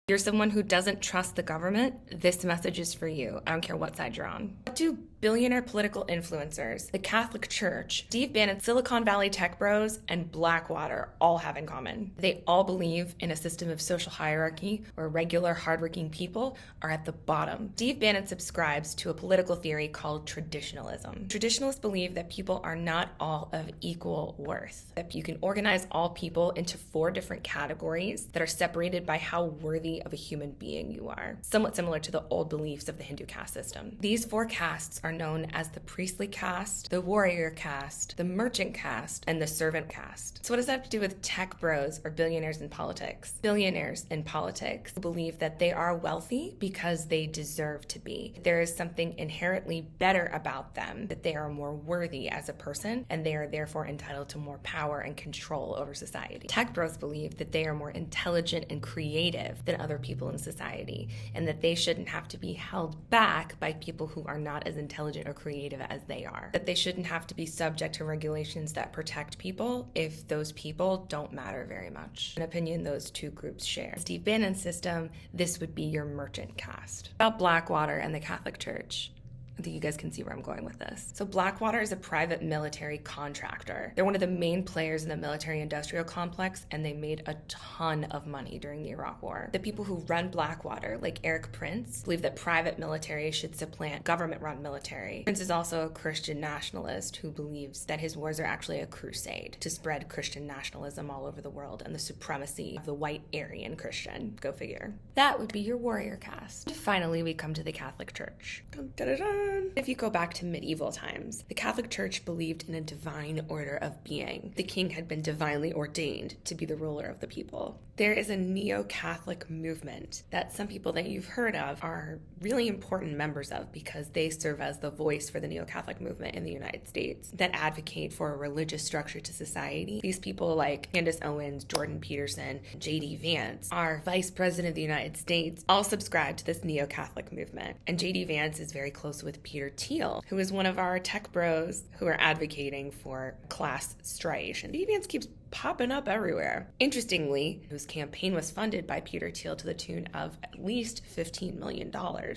You're someone who doesn't trust the government, this message is for you. I don't care what side you're on. What do billionaire political influencers, the Catholic Church, Steve Bannon, Silicon Valley tech bros, and Blackwater all have in common? They all believe in a system of social hierarchy where regular, hardworking people are at the bottom. Steve Bannon subscribes to a political theory called traditionalism. Traditionalists believe that people are not all of equal worth, that you can organize all people into 4 different categories that are separated by how worthy of a human being you are, somewhat similar to the old beliefs of the Hindu caste system. These 4 castes are known as the priestly caste, the warrior caste, the merchant caste, and the servant caste. So what does that have to do with tech bros or billionaires in politics? Billionaires in politics believe that they are wealthy because they deserve to be. There is something inherently better about them, that they are more worthy as a person, and they are therefore entitled to more power and control over society. Tech bros believe that they are more intelligent and creative than other people in society, and that they shouldn't have to be held back by people who are not as intelligent or creative as they are. That they shouldn't have to be subject to regulations that protect people if those people don't matter very much. An opinion those 2 groups share. Steve Bannon's system, this would be your merchant caste. About Blackwater and the Catholic Church, I think you guys can see where I'm going with this. So Blackwater is a private military contractor. They're one of the main players in the military-industrial complex, and they made a ton of money during the Iraq War. The people who run Blackwater, like Erik Prince, believe that private military should supplant government-run military. Prince is also a Christian nationalist who believes that his wars are actually a crusade to spread Christian nationalism all over the world and the supremacy of the white Aryan Christian. Go figure. That would be your warrior caste. Finally, we come to the Catholic Church. Dun, dun, dun, dun. If you go back to medieval times, the Catholic Church believed in a divine order of being. The king had been divinely ordained to be the ruler of the people. There is a neo-Catholic movement that some people that you've heard of are really important members of because they serve as the voice for the neo-Catholic movement in the United States that advocate for a religious structure to society. These people like Candace Owens, Jordan Peterson, J.D. Vance, our vice president of the United States, all subscribe to this neo-Catholic movement. And J.D. Vance is very close with Peter Thiel, who is one of our tech bros who are advocating for class striation. J.D. Vance keeps popping up everywhere. Interestingly, whose campaign was funded by Peter Thiel to the tune of at least $15 million.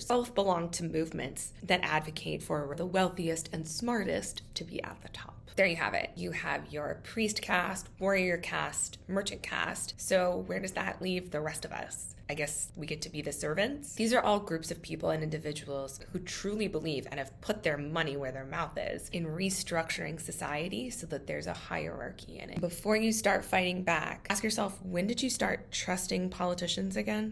Both belong to movements that advocate for the wealthiest and smartest to be at the top. There you have it. You have your priest caste, warrior caste, merchant caste. So where does that leave the rest of us? I guess we get to be the servants. These are all groups of people and individuals who truly believe and have put their money where their mouth is in restructuring society so that there's a hierarchy in it. Before you start fighting back, ask yourself, when did you start trusting politicians again?